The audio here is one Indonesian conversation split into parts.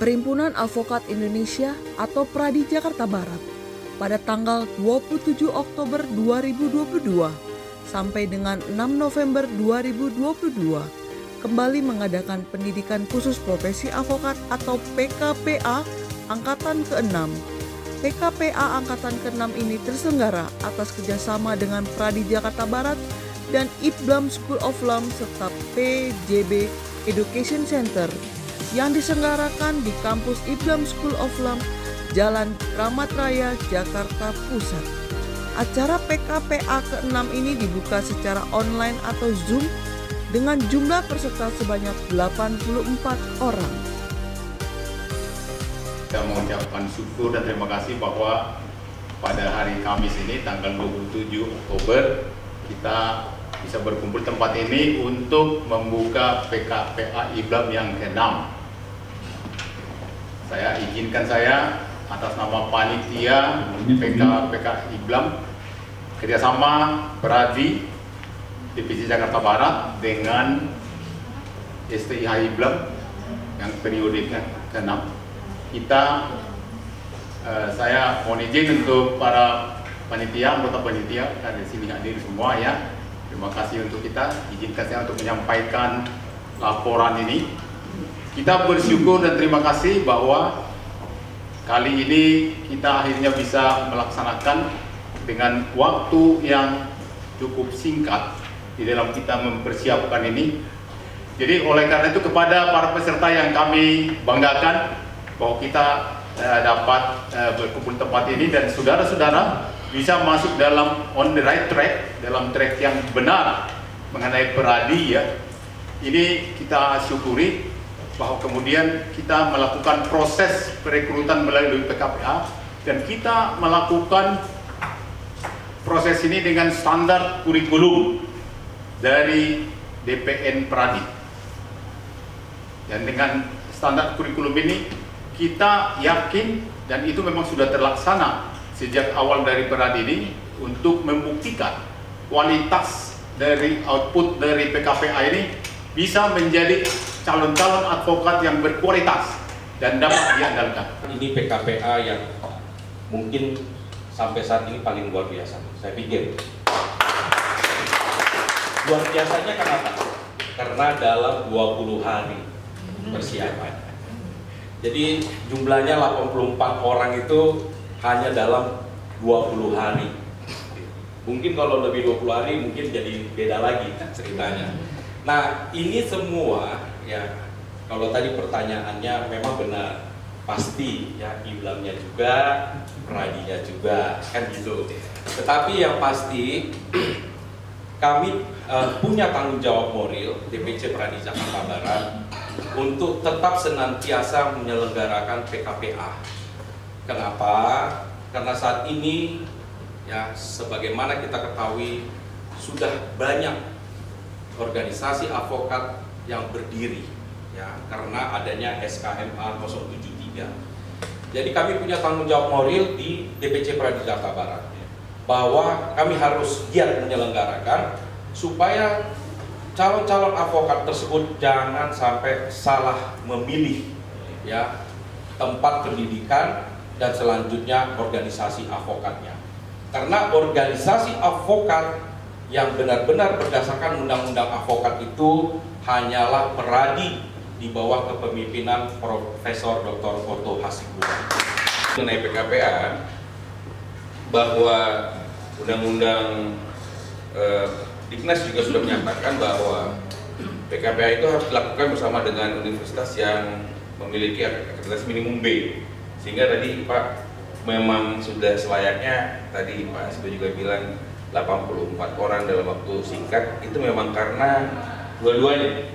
Perhimpunan Advokat Indonesia atau Pradi Jakarta Barat pada tanggal 27 Oktober 2022 sampai dengan 6 November 2022 kembali mengadakan pendidikan khusus profesi advokat atau PKPA Angkatan ke-6. PKPA Angkatan ke-6 ini terselenggara atas kerjasama dengan Pradi Jakarta Barat dan IPBLAM School of Law serta PJB Education Center yang diselenggarakan di kampus IPBLAM School of Law, Jalan Kramat Raya, Jakarta Pusat. Acara PKPA ke-6 ini dibuka secara online atau Zoom dengan jumlah peserta sebanyak 84 orang. Kita mengucapkan syukur dan terima kasih bahwa pada hari Kamis ini tanggal 27 Oktober kita bisa berkumpul tempat ini untuk membuka PKPA IPBLAM yang ke-6. Izinkan saya atas nama panitia PKPA IPBLAM kerjasama Pradi Divisi Jakarta Barat dengan STIH IPBLAM yang periode ke-6. Saya mohon izin untuk para panitia, anggota panitia dari sini hadir semua ya. Terima kasih untuk kita, izinkan saya untuk menyampaikan laporan ini. Kita bersyukur dan terima kasih bahwa kali ini kita akhirnya bisa melaksanakan dengan waktu yang cukup singkat di dalam kita mempersiapkan ini. Jadi oleh karena itu kepada para peserta yang kami banggakan bahwa kita dapat berkumpul tempat ini dan saudara-saudara bisa masuk dalam on the right track, dalam track yang benar mengenai Pradi ya. Ini kita syukuri bahwa kemudian kita melakukan proses perekrutan melalui PKPA dan kita melakukan proses ini dengan standar kurikulum dari DPN Pradi. Dan dengan standar kurikulum ini kita yakin dan itu memang sudah terlaksana sejak awal dari Pradi ini untuk membuktikan kualitas dari output dari PKPA ini bisa menjadi calon-calon advokat yang berkualitas dan dapat diandalkan. Ini PKPA yang mungkin sampai saat ini paling luar biasa, saya pikir. Luar biasanya kenapa? Karena dalam 20 hari persiapan. Jadi jumlahnya 84 orang itu hanya dalam 20 hari. Mungkin kalau lebih 20 hari mungkin jadi beda lagi ceritanya. Nah ini semua ya, kalau tadi pertanyaannya memang benar, pasti ya IPBLAM-nya juga, Pradinya juga, kan gitu. Tetapi yang pasti kami punya tanggung jawab moral DPC Pradi Jakarta Barat untuk tetap senantiasa menyelenggarakan PKPA. Kenapa? Karena saat ini ya sebagaimana kita ketahui sudah banyak organisasi advokat yang berdiri ya karena adanya SKMA 073. Jadi kami punya tanggung jawab moral di DPC Pradi Jakarta Barat bahwa kami harus giat menyelenggarakan supaya calon-calon advokat tersebut jangan sampai salah memilih ya tempat pendidikan dan selanjutnya organisasi advokatnya. Karena organisasi advokat yang benar-benar berdasarkan undang-undang advokat itu hanyalah Pradi di bawah kepemimpinan Profesor Dr. Otto Hasibuan. Mengenai PKPA, bahwa undang-undang Diknas juga sudah menyatakan bahwa PKPA itu harus dilakukan bersama dengan universitas yang memiliki akreditasi minimum B. Sehingga tadi Pak memang sudah selayaknya, tadi Pak sudah juga bilang 84 orang dalam waktu singkat, itu memang karena dua-duanya.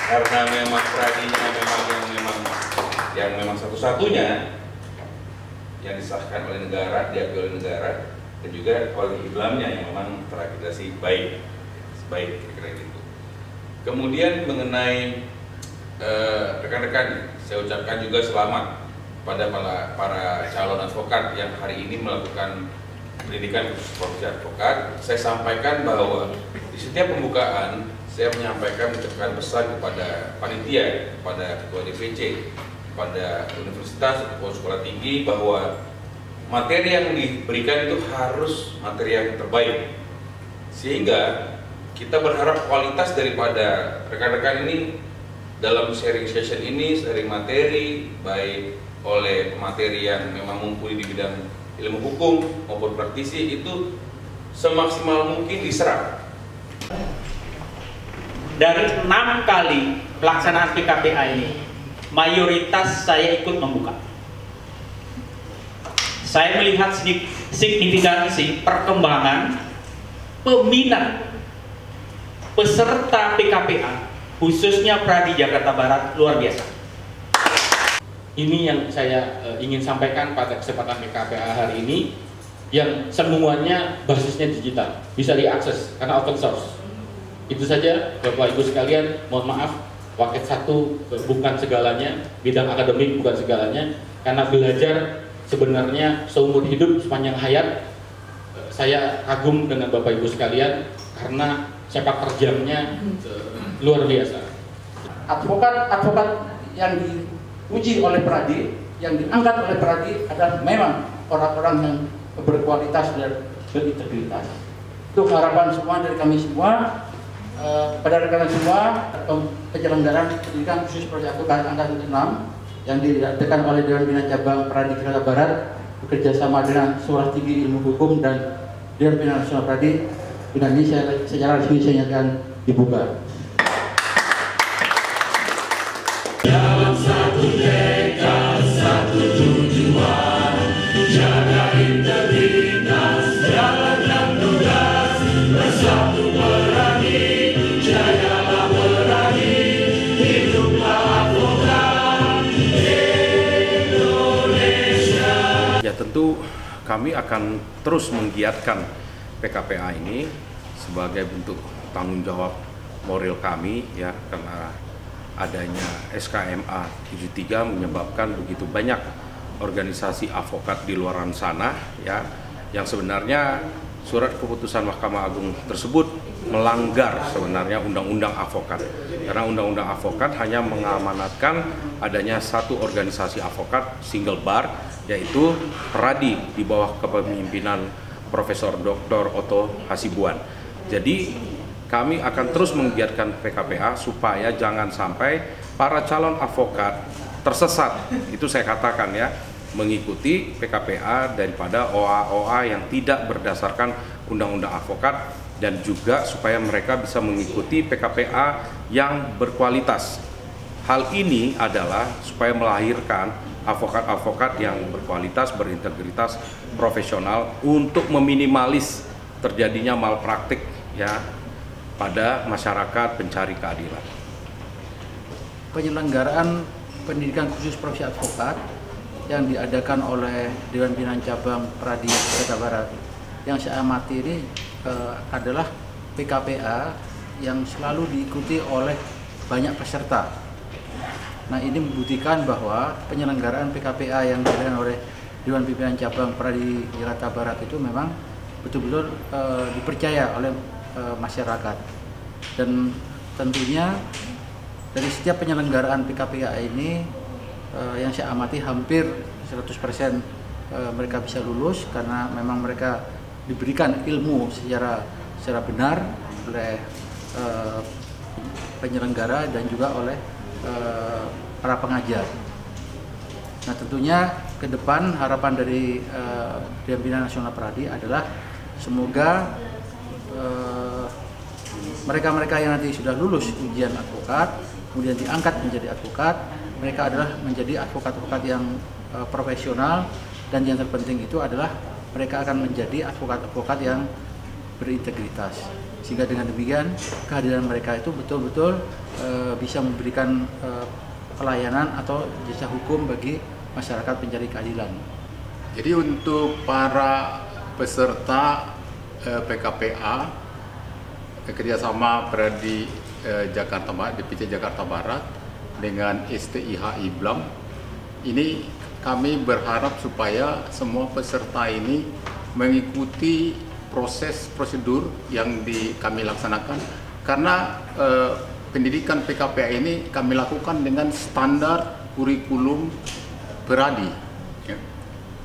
Karena memang Pradinya yang memang satu-satunya yang disahkan oleh negara, diakui oleh negara, dan juga oleh IPBLAM-nya yang memang terakreditasi baik kira-kira gitu. Kemudian mengenai rekan-rekan, saya ucapkan juga selamat pada para calon advokat yang hari ini melakukan pendidikan profesi advokat. Saya sampaikan bahwa di setiap pembukaan saya menyampaikan pesan kepada panitia, kepada ketua DPC kepada universitas atau sekolah tinggi bahwa materi yang diberikan itu harus materi yang terbaik, sehingga kita berharap kualitas daripada rekan-rekan ini dalam sharing session ini, sharing materi baik oleh pemateri yang memang mumpuni di bidang ilmu hukum maupun praktisi itu semaksimal mungkin diserap. Dari 6 kali pelaksanaan PKPA ini, mayoritas saya ikut membuka. Saya melihat signifikansi perkembangan peminat peserta PKPA, khususnya Pradi Jakarta Barat, luar biasa. Ini yang saya ingin sampaikan pada kesempatan PKPA hari ini, yang semuanya basisnya digital, bisa diakses karena open source. Itu saja Bapak Ibu sekalian, mohon maaf Waket 1 bukan segalanya, bidang akademik bukan segalanya, karena belajar sebenarnya seumur hidup sepanjang hayat. Saya kagum dengan Bapak Ibu sekalian karena sepak terjangnya luar biasa. Advokat yang diuji oleh Pradi, yang diangkat oleh Pradi adalah memang orang-orang yang berkualitas dan berintegritas. Itu harapan semua dari kami semua, pada rekan-rekan semua, penyelenggaraan pendidikan khusus prodi advokat angkatan 6 yang diadakan oleh Dewan Pimpinan Cabang Pradi Jakarta Barat bekerjasama dengan Sekolah Tinggi Ilmu Hukum dan Dewan Pimpinan Nasional Pradi, dengan ini secara resmi saya nyatakan dibuka. Dalam satu tekad, satu tujuan, jaga integritas, jalankan tugas, bersatu berani, jayalah berani, hiduplah advokat Indonesia. Ya tentu kami akan terus menggiatkan PKPA ini sebagai bentuk tanggung jawab moral kami, ya, karena adanya SKMA 73 menyebabkan begitu banyak organisasi advokat di luar sana, ya, yang sebenarnya surat keputusan Mahkamah Agung tersebut melanggar sebenarnya Undang-Undang Advokat, karena Undang-Undang Advokat hanya mengamanatkan adanya satu organisasi advokat single bar, yaitu Pradi di bawah kepemimpinan Profesor Dr. Otto Hasibuan. Jadi kami akan terus menggiatkan PKPA supaya jangan sampai para calon advokat tersesat, itu saya katakan ya, mengikuti PKPA daripada OA-OA yang tidak berdasarkan Undang-Undang Advokat, dan juga supaya mereka bisa mengikuti PKPA yang berkualitas. Hal ini adalah supaya melahirkan advokat-advokat yang berkualitas, berintegritas, profesional untuk meminimalis terjadinya malpraktik, ya, pada masyarakat pencari keadilan. Penyelenggaraan pendidikan khusus profesi advokat yang diadakan oleh Dewan Pimpinan Cabang Pradi Jakarta Barat yang saya amati ini adalah PKPA yang selalu diikuti oleh banyak peserta. Nah, ini membuktikan bahwa penyelenggaraan PKPA yang diadakan oleh Dewan Pimpinan Cabang Pradi Jakarta Barat itu memang betul-betul dipercaya oleh masyarakat. Dan tentunya dari setiap penyelenggaraan PKPA ini yang saya amati hampir 100% mereka bisa lulus karena memang mereka diberikan ilmu secara benar oleh penyelenggara dan juga oleh para pengajar. Nah, tentunya ke depan harapan dari Dewan Pimpinan Nasional Pradi adalah semoga mereka-mereka yang nanti sudah lulus ujian advokat kemudian diangkat menjadi advokat, mereka adalah menjadi advokat-advokat yang profesional, dan yang terpenting itu adalah mereka akan menjadi advokat-advokat yang berintegritas, sehingga dengan demikian kehadiran mereka itu betul-betul bisa memberikan pelayanan atau jasa hukum bagi masyarakat pencari keadilan. Jadi untuk para peserta PKPA kerjasama Pradi Jakarta Barat, DPC Jakarta Barat dengan STIH IBLAM, ini kami berharap supaya semua peserta ini mengikuti proses prosedur yang kami laksanakan, karena pendidikan PKPA ini kami lakukan dengan standar kurikulum Peradi. Ya.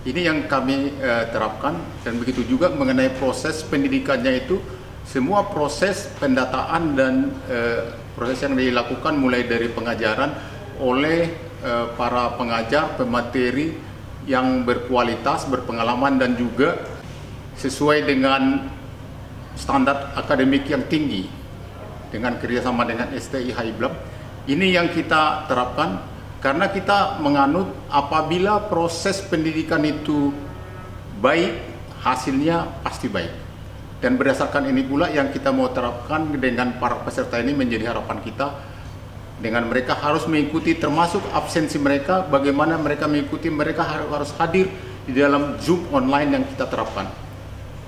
Ini yang kami terapkan, dan begitu juga mengenai proses pendidikannya itu, semua proses pendataan dan proses yang dilakukan mulai dari pengajaran oleh para pengajar, pemateri yang berkualitas, berpengalaman, dan juga sesuai dengan standar akademik yang tinggi dengan kerjasama dengan STI Haiblab. Ini yang kita terapkan karena kita menganut apabila proses pendidikan itu baik, hasilnya pasti baik. Dan berdasarkan ini pula yang kita mau terapkan dengan para peserta ini menjadi harapan kita. Dengan mereka harus mengikuti, termasuk absensi mereka, bagaimana mereka mengikuti, mereka harus hadir di dalam Zoom online yang kita terapkan.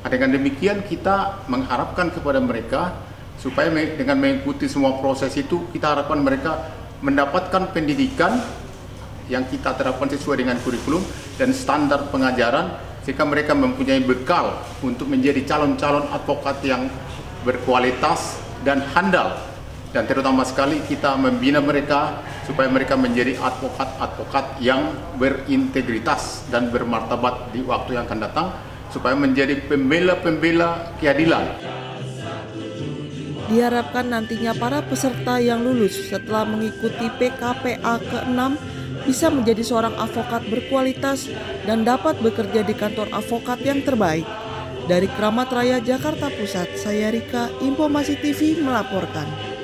Dengan demikian kita mengharapkan kepada mereka supaya dengan mengikuti semua proses itu, kita harapkan mereka mendapatkan pendidikan yang kita terapkan sesuai dengan kurikulum dan standar pengajaran, sehingga mereka mempunyai bekal untuk menjadi calon-calon advokat yang berkualitas dan handal. Dan terutama sekali kita membina mereka supaya mereka menjadi advokat-advokat yang berintegritas dan bermartabat di waktu yang akan datang, supaya menjadi pembela-pembela keadilan. Diharapkan nantinya para peserta yang lulus setelah mengikuti PKPA ke-6 bisa menjadi seorang advokat berkualitas dan dapat bekerja di kantor advokat yang terbaik. Dari Kramat Raya, Jakarta Pusat, saya Rika, Informasi TV melaporkan.